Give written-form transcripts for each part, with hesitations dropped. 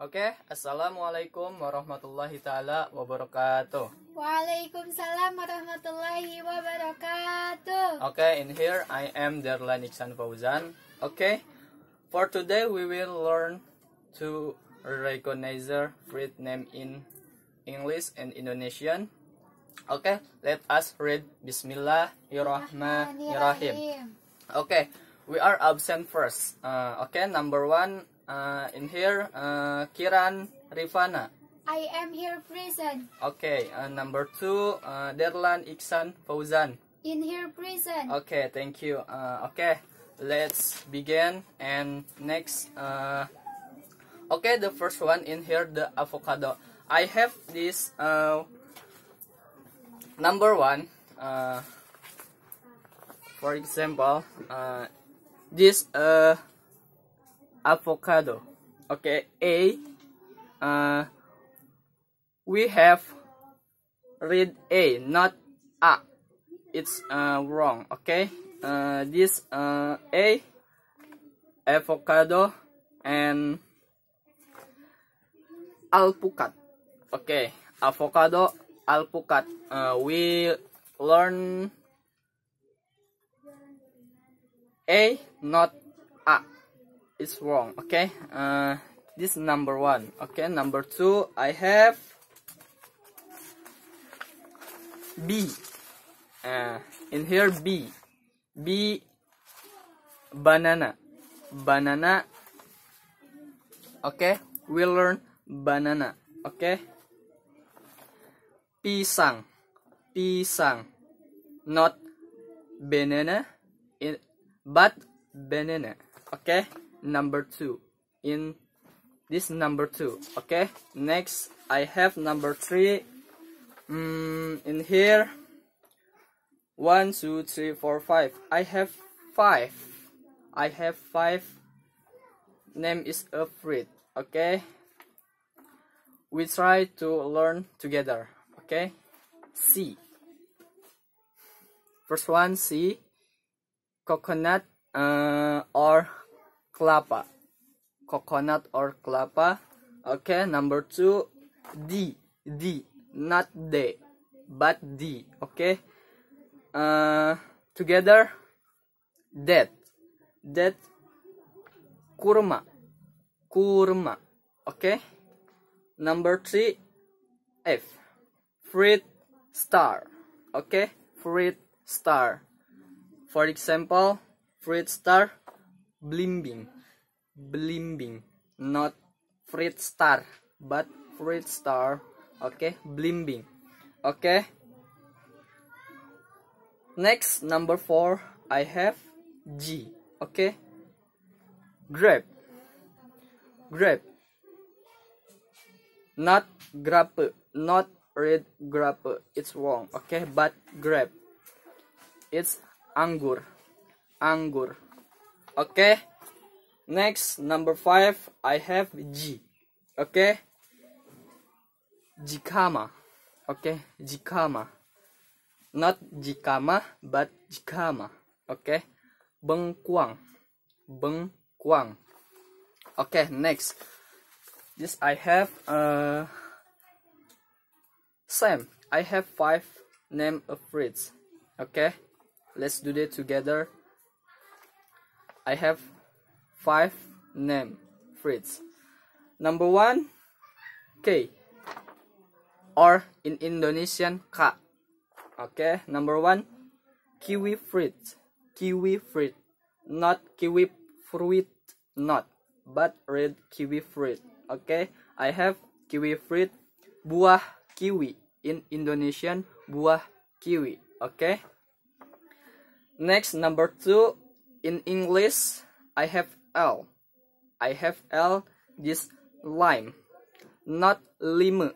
Oke, assalamualaikum warahmatullahi taala wabarakatuh. Waalaikumsalam warahmatullahi wabarakatuh. Okay, in here I am Darlan Iksan Fauzan. Okay, for today we will learn to recognize fruit name in English and Indonesian. Okay, let us read Bismillahirrahmanirrahim. Okay, we are absent first. Okay, number one. In here, Kiran Rifana. I am here present. Okay, number two, Darlan Iksan Fauzan. In here present. Okay, thank you. Okay, let's begin. And next, okay, the first one in here, the avocado. I have this number one. For example, this avocado. Okay, we have read A, not A. It's wrong. Okay, this A, avocado, and alpukat. Okay, avocado, alpukat. We learn A, not A. It's wrong. Okay, this is number one. Okay, number two, I have B. In here, B, banana. Okay, we learn banana. Okay, pisang, not banana, but banana. Okay, number two. In this number two. Okay, next I have number three. In here, 1 2 3 4 5. I have five. Name is a fruit. Okay, we try to learn together. Okay, C. First one, C, coconut or kelapa. Coconut or kelapa. Okay, number two, D, not D, but D. Okay, together, that, kurma. Okay, number three, F, fruit star. Okay, fruit star. For example, fruit star, blimbing, not fruit star, but fruit star. Okay, blimbing. Okay, next number four, I have G. Okay, grape, not grape, not red grape. It's wrong. Okay, but grape, it's anggur. Okay, next number five, I have G. Okay, jicama. Okay, jicama, not jicama, but jicama. Okay, bengkuang. Okay, next, this I have same. I have five name of fruits. Okay, let's do that together. I have five name fruits. Number one, K, or in Indonesian, K. Okay, number one, kiwi fruit, not kiwi fruit, not, but red kiwi fruit. Okay, I have kiwi fruit, buah kiwi. In Indonesian, buah kiwi. Okay, next, number two, in English, I have L. This lime, not lime.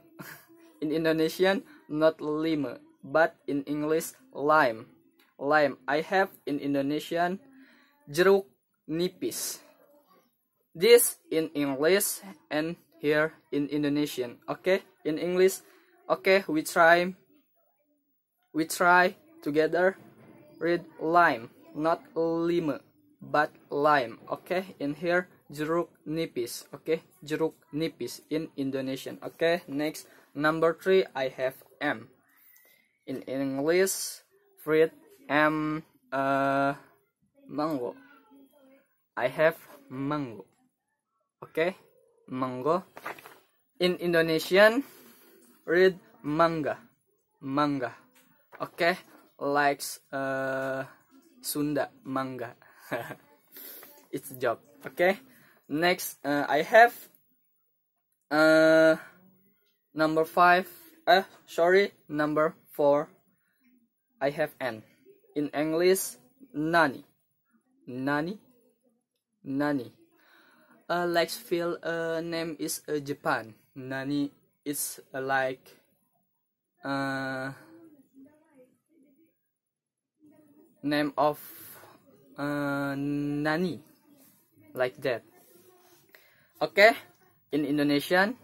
In Indonesian, not lime, but in English, lime. I have in Indonesian, jeruk nipis. This in English and here in Indonesian. Okay, in English. Okay, we try together. Read lime, not lime, but lime. Okay, in here, jeruk nipis. Okay, jeruk nipis in Indonesian. Okay, next number 3 I have M. In English, fruit mango. I have mango. Okay, mango. In Indonesian, read mangga. Mangga. Okay, likes Sunda mangga. It's a joke. Okay, next I have number 4. I have N. In English, nani. Nani. Nani. Let's feel name is Japan. Nani is like name of Nani, like that. Okay, in Indonesian,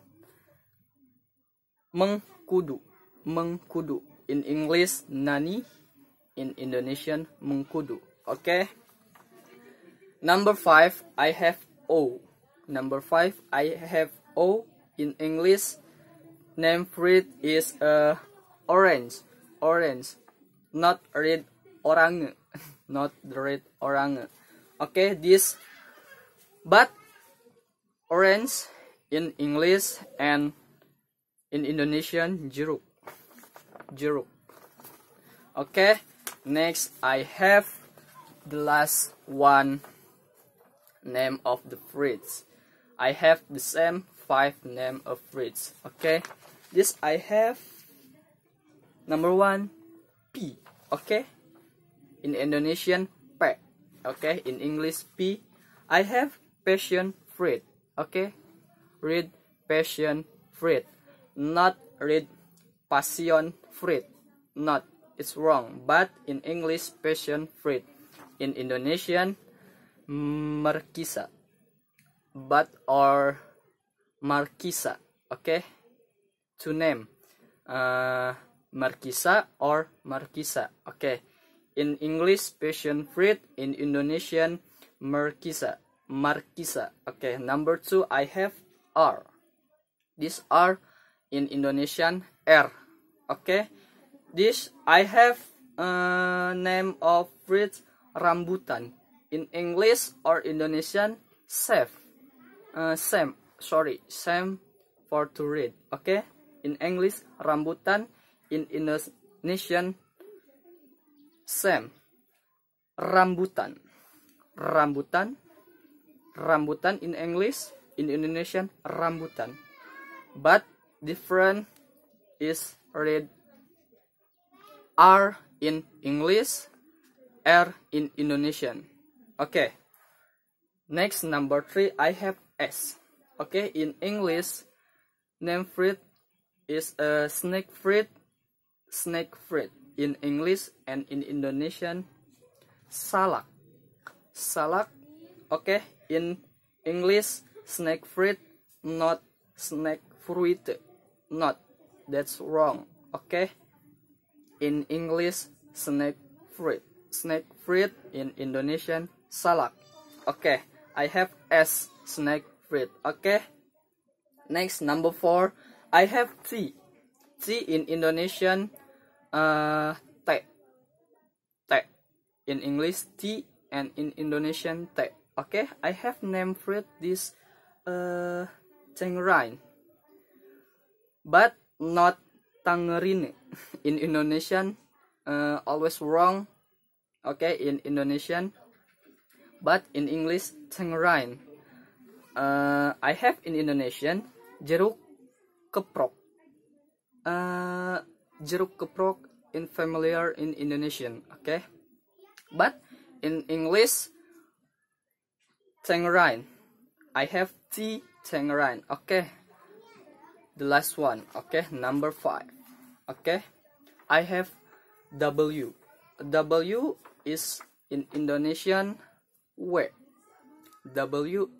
mengkudu. Mengkudu. In English, nani. In Indonesian, mengkudu. Okay. Number 5, I have O. Number 5, I have O. In English, name fruit is orange. Orange. Not red orange. Not the red orange. Okay, this. But orange in English and in Indonesian, jeruk. Jeruk. Okay, next I have the last one, name of the fruits. I have the same 5 name of fruits. Okay, this I have number 1, P. Okay, in Indonesian, P. Okay, in English, P. I have passion fruit. Okay, read passion fruit, not read passion fruit. Not, it's wrong. But in English, passion fruit. In Indonesian, markisa. But or markisa. Okay, to name markisa or markisa. Okay, in English, passion fruit. In Indonesian, markisa. Markisa. Okay, number 2, I have R. This R in Indonesian, R. Okay, this I have name of fruit, rambutan. In English or Indonesian, same for to read. Okay, in English, rambutan. In Indonesian, same, rambutan. Rambutan. Rambutan in English, in Indonesian, rambutan. But different is read R in English, R in Indonesian. Okay, next number 3, I have S. Okay, in English, name fruit is a snake fruit. Snake fruit in English and in Indonesian, salak. Salak. Okay, in English, snake fruit, not snake fruit. Not, that's wrong. Okay, in English, snake fruit. Snake fruit in Indonesian, salak. Okay, I have S, snake fruit. Okay, next number 4, I have T. T in Indonesian, teh. Teh. In English, tea, and in Indonesian, teh. Okay, I have name fruit this tangerine, but not tangerine. In Indonesian, always wrong. Okay, in Indonesian, but in English, tangerine. I have in Indonesian, jeruk keprok. Jeruk keprok in familiar in Indonesian. Okay, but in English, tangerine. I have T, tangerine. Okay, the last one. Okay, number 5. Okay, I have W. W is in Indonesian, W. W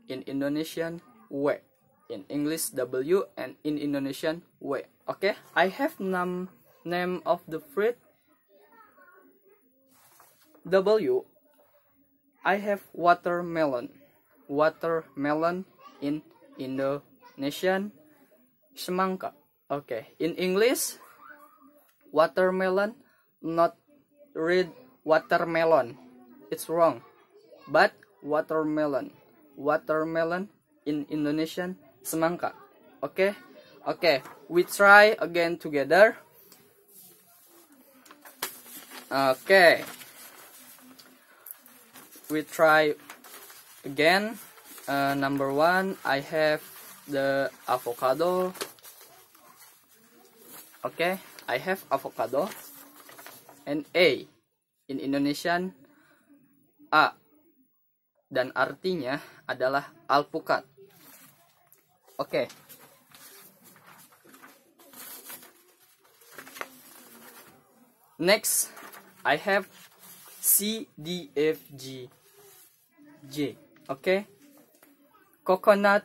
in Indonesian, W. In English, W, and in Indonesian, W. Okay, I have name of the fruit, W. I have watermelon. watermelon in Indonesian? Semangka. Okay, in English, watermelon, not read watermelon. It's wrong. But watermelon. Watermelon in Indonesian, semangka. Okay? Okay, we try again together. Okay. We try again. Number 1, I have the avocado. Okay, I have avocado. And A in Indonesian, A, dan artinya adalah alpukat. Oke. Next, I have C, D, F, G, J. Oke. Coconut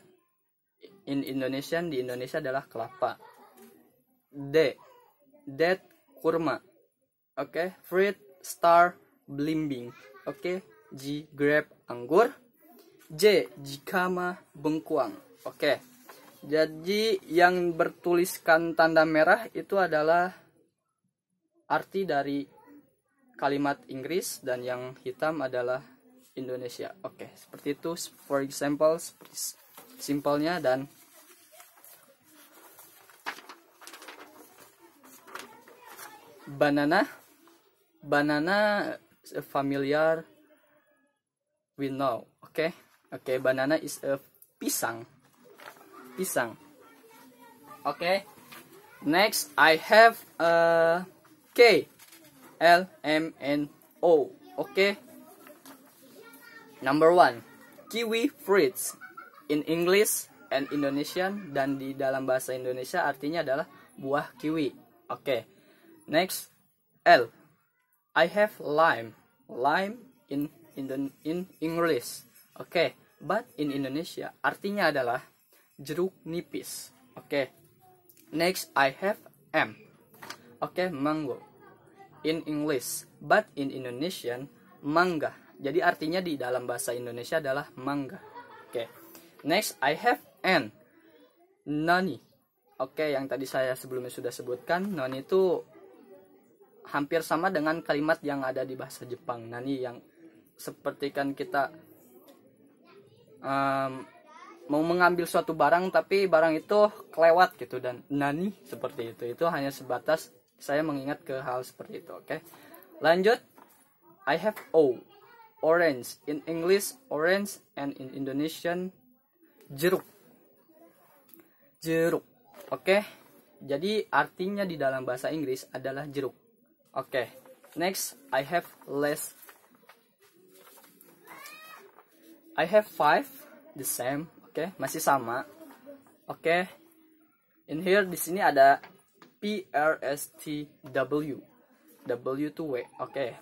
in Indonesian, di Indonesia adalah kelapa. D, date, kurma. Oke, fruit, star, belimbing. Oke, G, grape, anggur. J, jikama, bengkuang. Oke, jadi yang bertuliskan tanda merah itu adalah arti dari kalimat Inggris dan yang hitam adalah Indonesia. Oke, seperti itu. For example, seperti simpelnya. Dan banana, familiar, we know. Okay, banana is a pisang. Okay, next I have K, L, M, N, O. Okay, number 1, kiwi fruits in English and Indonesian, dan di dalam bahasa Indonesia artinya adalah buah kiwi. Okay, next L, I have lime in English. Okay, but in Indonesia artinya adalah jeruk nipis. Okay, next I have M. Okay, mango in English, but in Indonesian mangga. Jadi artinya di dalam bahasa Indonesia adalah mangga. Okay, next I have N, nani. Okay, yang tadi saya sebelumnya sudah sebutkan, nani itu hampir sama dengan kalimat yang ada di bahasa Jepang, nani, yang seperti kan kita mau mengambil suatu barang tapi barang itu kelewat gitu, dan nani seperti itu hanya sebatas saya mengingat ke hal seperti itu. Oke, lanjut. I have O, orange in English, orange, and in Indonesian jeruk. Oke, jadi artinya di dalam bahasa Inggris adalah jeruk. Oke, next I have less. I have 5, the same. Oke, masih sama. Oke, in here di sini ada P, R, S, T, W. W to W. Oke,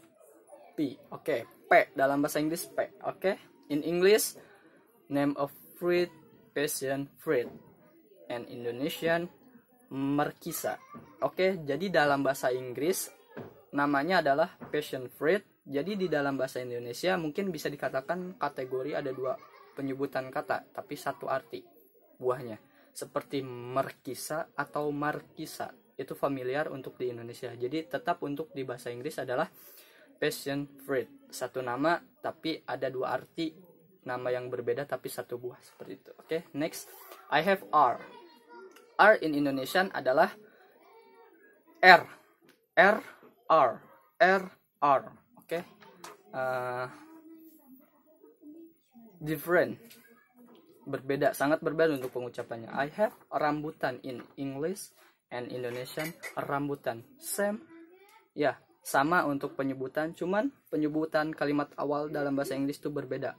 P. Oke, P dalam bahasa Inggris P. Oke, in English name of fruit, passion fruit, and Indonesian markisa. Oke, jadi dalam bahasa Inggris namanya adalah passion fruit. Jadi di dalam bahasa Indonesia mungkin bisa dikatakan kategori ada 2 penyebutan kata tapi satu arti buahnya, seperti markisa atau markisa. Itu familiar untuk di Indonesia. Jadi tetap untuk di bahasa Inggris adalah passion fruit, satu nama tapi ada 2 arti, nama yang berbeda tapi satu buah, seperti itu. Oke, next I have R. R in Indonesian adalah R. Oke, different, berbeda, sangat berbeda untuk pengucapannya. I have rambutan in English and Indonesian rambutan, same. Ya, sama untuk penyebutan, cuman penyebutan kalimat awal dalam bahasa Inggris itu berbeda.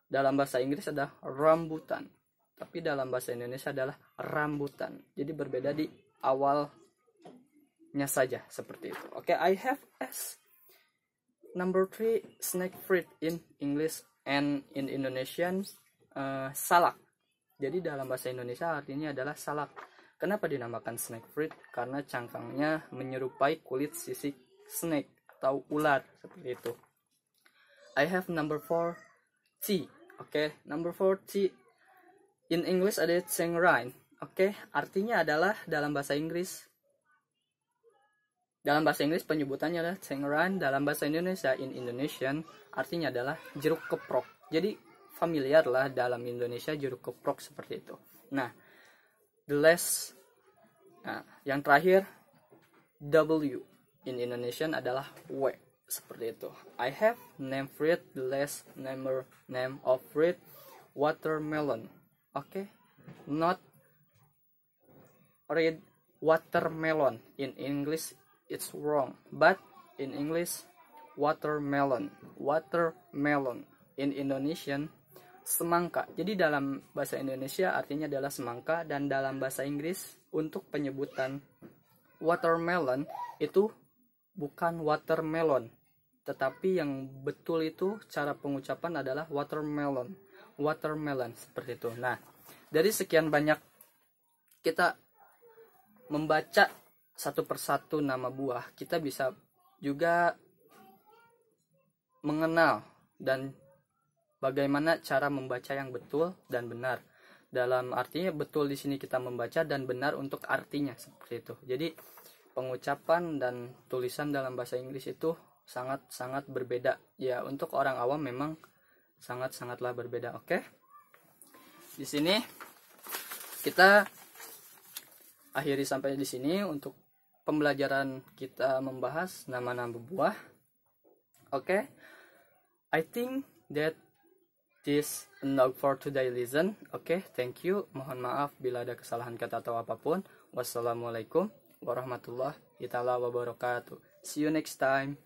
Dalam bahasa Inggris ada rambutan, tapi dalam bahasa Indonesia adalah rambutan. Jadi berbeda di awalnya saja, seperti itu. Oke, I have S. Number 3, snake fruit in English and in Indonesian salak. Jadi dalam bahasa Indonesia artinya adalah salak. Kenapa dinamakan snake fruit? Karena cangkangnya menyerupai kulit sisik snake atau ular, seperti itu. I have number 4, T. Oke, number 40. In English ada Chengran. Oke, artinya adalah dalam bahasa Inggris. Dalam bahasa Inggris penyebutannya adalah Chengran. Dalam bahasa Indonesia, in Indonesian, artinya adalah jeruk keprok. Jadi familiar lah dalam Indonesia jeruk keprok seperti itu. Nah, the last, yang terakhir W in Indonesian adalah W, seperti itu. I have name fruit. The last name of fruit watermelon. Oke, not read watermelon in English, it's wrong, but in English watermelon in Indonesian semangka. Jadi dalam bahasa Indonesia artinya adalah semangka, dan dalam bahasa Inggris untuk penyebutan watermelon itu bukan watermelon, tetapi yang betul itu cara pengucapan adalah watermelon seperti itu. Nah, dari sekian banyak kita membaca satu persatu nama buah, kita bisa juga mengenal dan bagaimana cara membaca yang betul dan benar. Dalam artinya betul di sini kita membaca, dan benar untuk artinya, seperti itu. Jadi pengucapan dan tulisan dalam bahasa Inggris itu sangat-sangat berbeda. Ya, untuk orang awam memang sangat-sangatlah berbeda. Oke. Di sini kita akhiri sampai di sini untuk pembelajaran kita membahas nama-nama buah. Oke. I think that this enough for today lesson. Oke, thank you. Mohon maaf bila ada kesalahan kata atau apapun. Wassalamualaikum warahmatullahi wabarakatuh. See you next time.